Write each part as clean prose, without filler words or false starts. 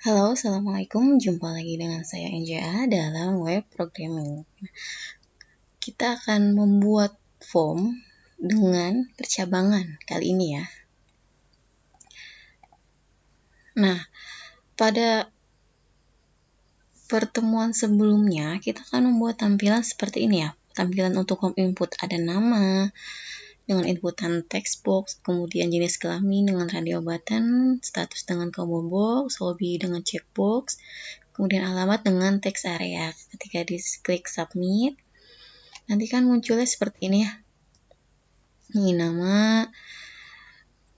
Halo, Assalamualaikum. Jumpa lagi dengan saya NJA dalam web programming. Kita akan membuat form dengan percabangan kali ini ya. Nah, pada pertemuan sebelumnya kita akan membuat tampilan seperti ini ya. Tampilan untuk home input ada nama dengan inputan text box, kemudian jenis kelamin dengan radio button, status dengan combo box, hobi dengan checkbox, kemudian alamat dengan text area. Ketika diklik submit, nanti kan munculnya seperti ini ya. Ini nama,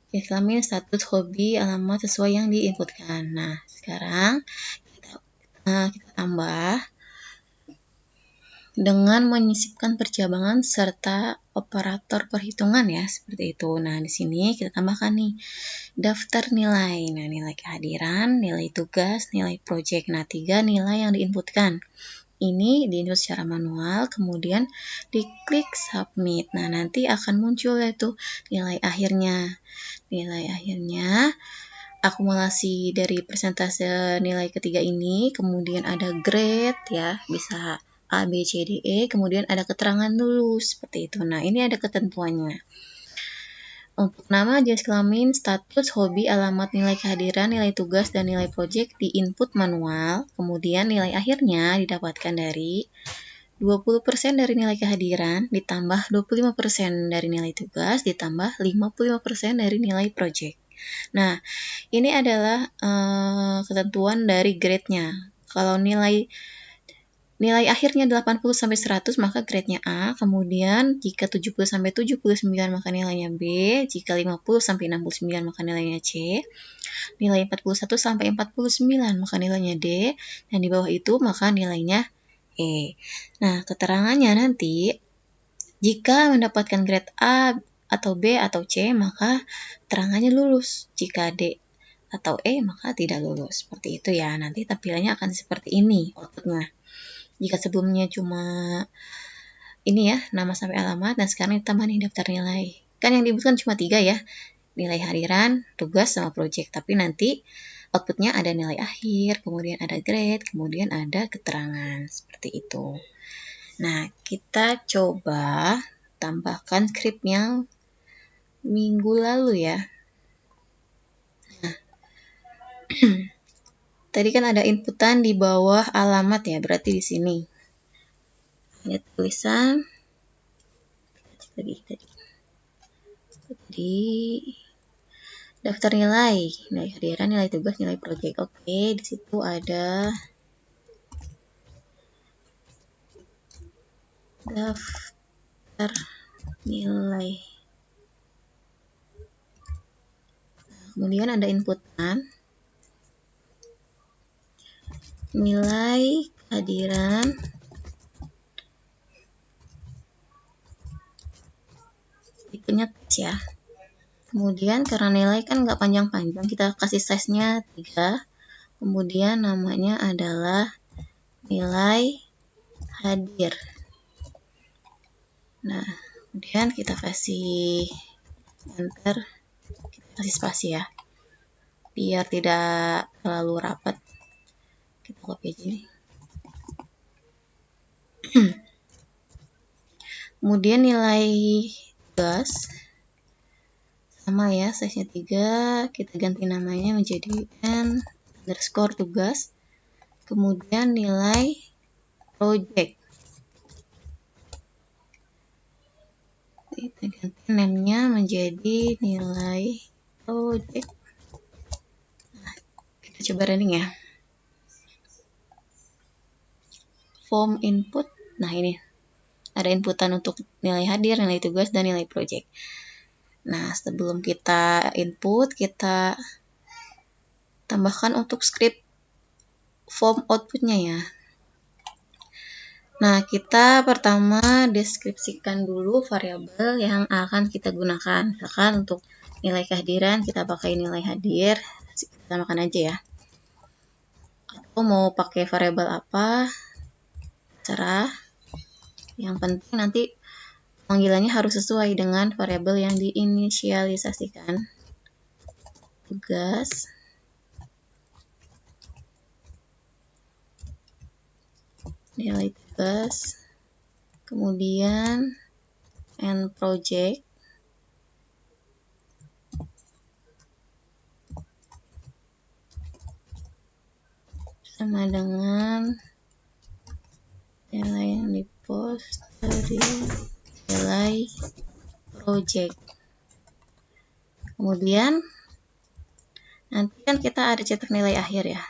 jenis kelamin, status, hobi, alamat sesuai yang diinputkan. Nah, sekarang kita tambah dengan menyisipkan percabangan serta operator perhitungan ya, seperti itu. Nah, di sini kita tambahkan nih daftar nilai. Nah, nilai kehadiran, nilai tugas, nilai project. Nah, 3 nilai yang diinputkan. Ini diinput secara manual, kemudian diklik submit. Nah, nanti akan muncul yaitu nilai akhirnya. Nilai akhirnya akumulasi dari persentase nilai ketiga ini, kemudian ada grade ya, bisa A, B, C, D, E, kemudian ada keterangan lulus seperti itu. Nah, ini ada ketentuannya. Untuk nama, jenis kelamin, status, hobi, alamat, nilai kehadiran, nilai tugas, dan nilai project di input manual. Kemudian nilai akhirnya didapatkan dari 20% dari nilai kehadiran, ditambah 25% dari nilai tugas, ditambah 55% dari nilai project. Nah, ini adalah ketentuan dari grade-nya. Kalau nilai akhirnya 80-100 maka grade-nya A, kemudian jika 70-79 maka nilainya B, jika 50-69 maka nilainya C, nilai 41-49 maka nilainya D, dan di bawah itu maka nilainya E. Nah, keterangannya nanti jika mendapatkan grade A atau B atau C maka keterangannya lulus, jika D atau E maka tidak lulus. Seperti itu ya, nanti tampilannya akan seperti ini outputnya. Jika sebelumnya cuma ini ya, nama sampai alamat, dan sekarang ditambah nih daftar nilai. Kan yang dibutuhkan cuma 3 ya, nilai hariran, tugas, sama project. Tapi nanti outputnya ada nilai akhir, kemudian ada grade, kemudian ada keterangan. Seperti itu. Nah, kita coba tambahkan script yang minggu lalu ya. Nah, tadi kan ada inputan di bawah alamat ya, berarti di sini. Ada tulisan tadi daftar nilai harian, nilai tugas, nilai project. Oke, di situ ada daftar nilai. Kemudian ada inputan nilai kehadiran, tipenya teks ya. Kemudian karena nilai kan nggak panjang-panjang, kita kasih size-nya 3. Kemudian namanya adalah nilai hadir. Nah, kemudian kita kasih enter, kita kasih spasi ya, biar tidak terlalu rapat. Kita copy aja nih. Kemudian nilai tugas sama ya, size-nya 3, kita ganti namanya menjadi n_tugas. Kemudian nilai project, kita ganti name-nya menjadi nilai project. Nah, kita coba running ya. Form input, nah ini ada inputan untuk nilai hadir, nilai tugas, dan nilai project. Nah, sebelum kita input, kita tambahkan untuk script form outputnya ya. Nah, kita pertama deskripsikan dulu variabel yang akan kita gunakan. Misalkan untuk nilai kehadiran, kita pakai nilai hadir, kita makan aja ya. Atau mau pakai variabel apa, terserah. Yang penting nanti panggilannya harus sesuai dengan variabel yang diinisialisasikan. Tugas, nilai tugas, kemudian end project, sama dengan nilai yang dipost dari nilai project. Kemudian nanti kan kita ada cetak nilai akhir ya.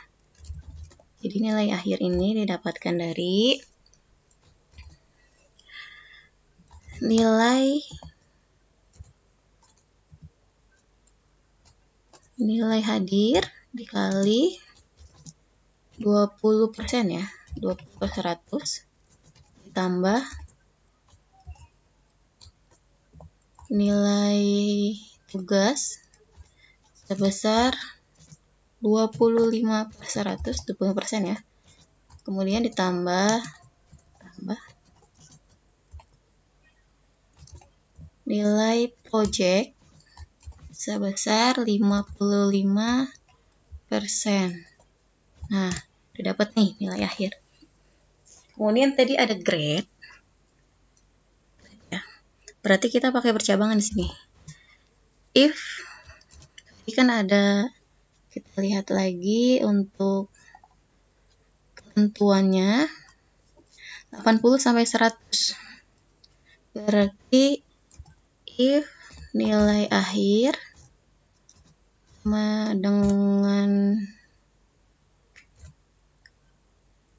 Jadi nilai akhir ini didapatkan dari nilai hadir dikali 20% ya, 20/100 ditambah nilai tugas sebesar 25/100, 20% ya. Kemudian ditambah nilai project sebesar 55%. Nah, udah dapat nih nilai akhir. Kemudian tadi ada grade. Ya. Berarti kita pakai percabangan di sini. If tadi kan ada, kita lihat lagi untuk ketentuannya 80/100. Berarti if nilai akhir sama dengan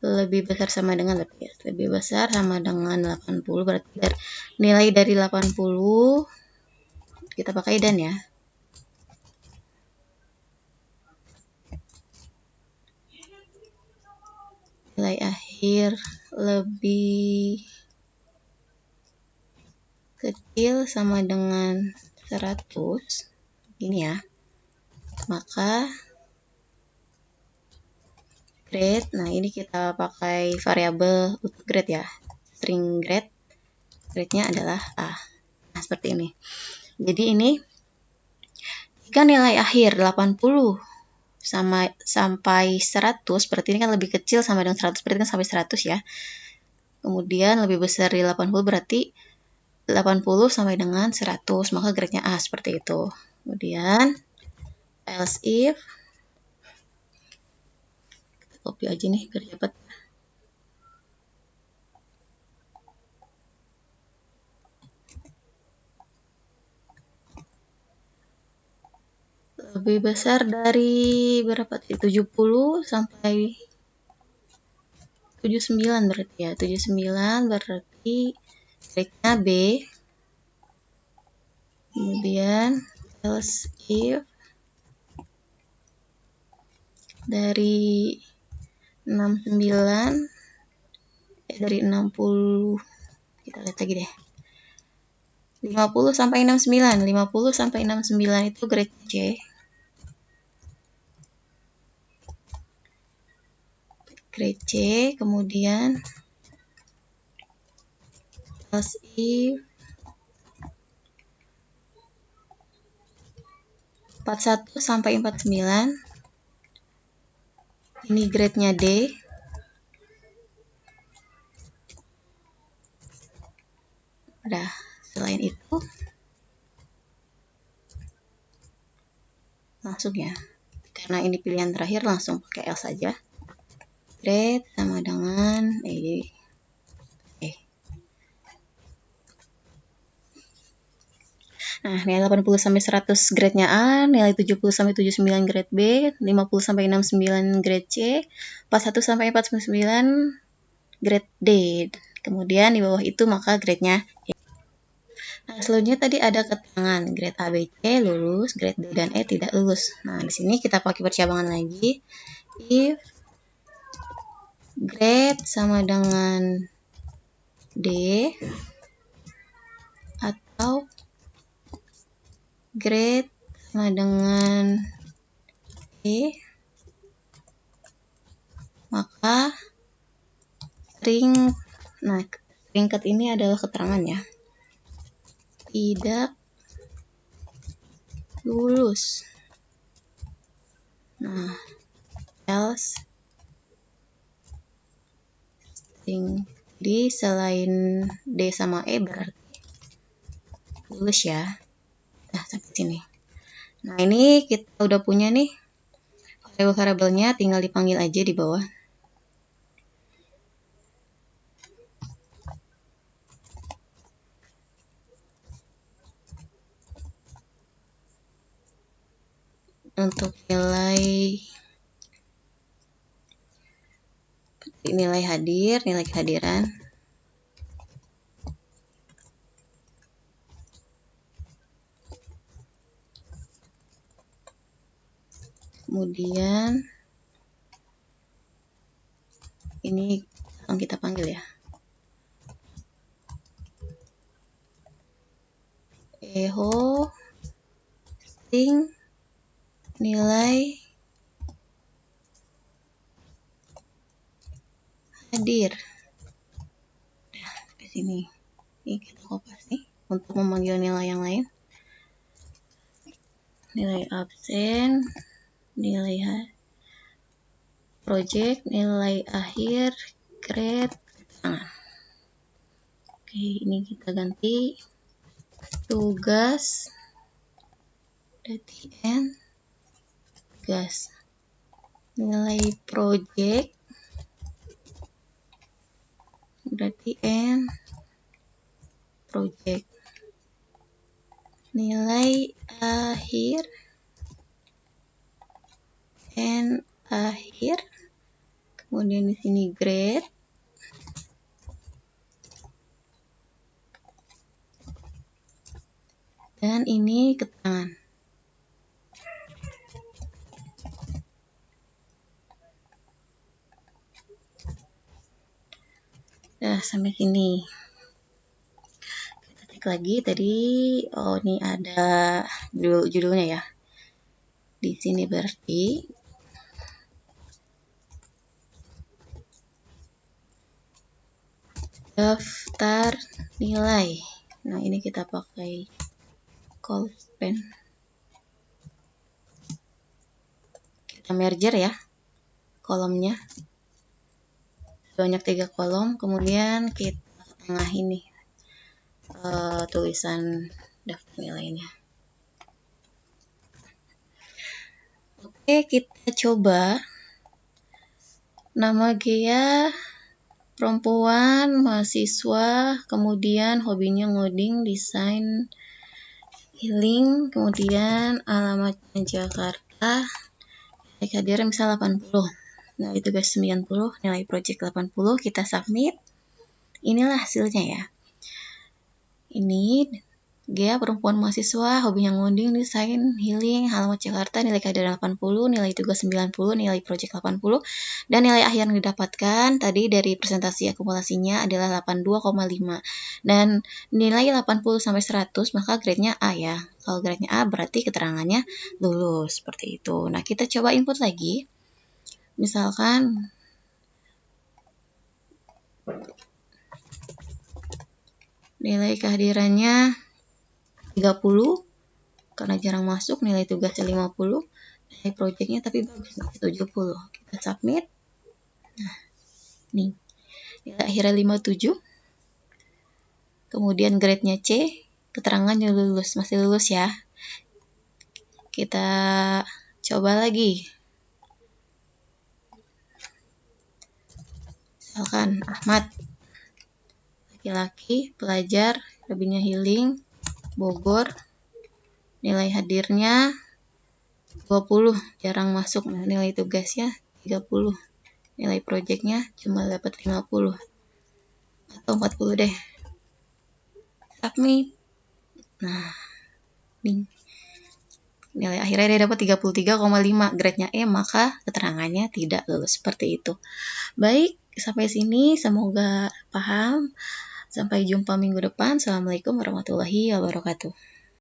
lebih besar sama dengan lebih besar sama dengan 80, berarti nilai dari 80 kita pakai dan ya. Nilai akhir lebih kecil sama dengan 100 gini ya, maka grade, nah ini kita pakai variabel untuk grade ya, string grade-nya adalah A. Nah, seperti ini. Jadi ini jika nilai akhir 80 sampai 100, berarti ini kan lebih kecil sama dengan 100, berarti kan sampai 100 ya. Kemudian lebih besar dari 80, berarti 80 sampai dengan 100, maka grade-nya A, seperti itu. Kemudian else if, copy aja nih biar cepat. Lebih besar dari berapa? 70 sampai 79 berarti ya. 79 berarti grade-nya B. Kemudian else if dari 69 dari 60, kita lihat lagi deh. 50 sampai 69. 50 sampai 69 itu grade C. Grade C, kemudian else if 41 sampai 49 ini grade-nya D. Udah, selain itu langsung ya, karena ini pilihan terakhir langsung pakai else saja. Grade sama dengan Nah, nilai 80 sampai 100 grade-nya A, nilai 70 sampai 79 grade B, 50 sampai 69 grade C, 41 sampai 49 grade D. Kemudian di bawah itu maka grade-nya E. Nah, selanjutnya tadi ada keterangan grade A, B, C lulus, grade D dan E tidak lulus. Nah, di sini kita pakai percabangan lagi. If grade sama dengan D atau grade sama dengan E, maka stringcat ini adalah keterangan ya, tidak lulus. Nah, else Jadi selain D sama E berarti lulus ya. Nah, sampai sini. Nah, ini kita udah punya nih variabel-variabelnya, tinggal dipanggil aja di bawah. Untuk nilai hadir, nilai kehadiran. Kemudian ini yang kita panggil ya. Eho string nilai hadir. Nah, ke sini. Ini kita kopas nih untuk memanggil nilai yang lain. Nilai absen, nilai project, nilai akhir, grade, keterangan. Oke, ini kita ganti tugas, berarti N, tugas. Nilai project, berarti N, project. Nilai akhir, N, akhir. Kemudian di sini grade. Dan ini keterangan. Nah, sampai sini. Kita cek lagi tadi. Oh, ini ada judulnya ya. Di sini berarti daftar nilai. Nah, ini kita pakai colpen. Kita merger ya kolomnya. Banyak 3 kolom. Kemudian kita tengah ini tulisan daftar nilainya. Oke, kita coba. Nama Gea, perempuan, mahasiswa, kemudian hobinya ngoding, desain, healing, kemudian alamatnya Jakarta, nilai kehadiran misal 80, nilai tugas 90, nilai project 80, kita submit. Inilah hasilnya ya. Ini Gea, perempuan, mahasiswa, hobinya ngoding, desain, healing, alamat Jakarta, nilai kehadiran 80, nilai tugas 90, nilai project 80, dan nilai akhir yang didapatkan tadi dari presentasi akumulasinya adalah 82,5. Dan nilai 80 sampai 100 maka grade-nya A ya. Kalau grade-nya A berarti keterangannya lulus, seperti itu. Nah, kita coba input lagi. Misalkan nilai kehadirannya 30 karena jarang masuk, nilai tugasnya 50, nilai projectnya tapi bagus 70. Kita submit. Nah, nih nilai akhirnya 57. Kemudian grade-nya C, keterangannya lulus, masih lulus ya. Kita coba lagi. Misalkan Ahmad, laki-laki, pelajar, hobinya healing, Bogor, nilai hadirnya 20, jarang masuk, nilai tugasnya 30, nilai projectnya cuma dapat 50 atau 40 deh. Submit. Nah, nilai akhirnya dia dapat 33,5, grade-nya E, maka keterangannya tidak lulus, seperti itu. Baik, sampai sini semoga paham. Sampai jumpa minggu depan. Assalamualaikum warahmatullahi wabarakatuh.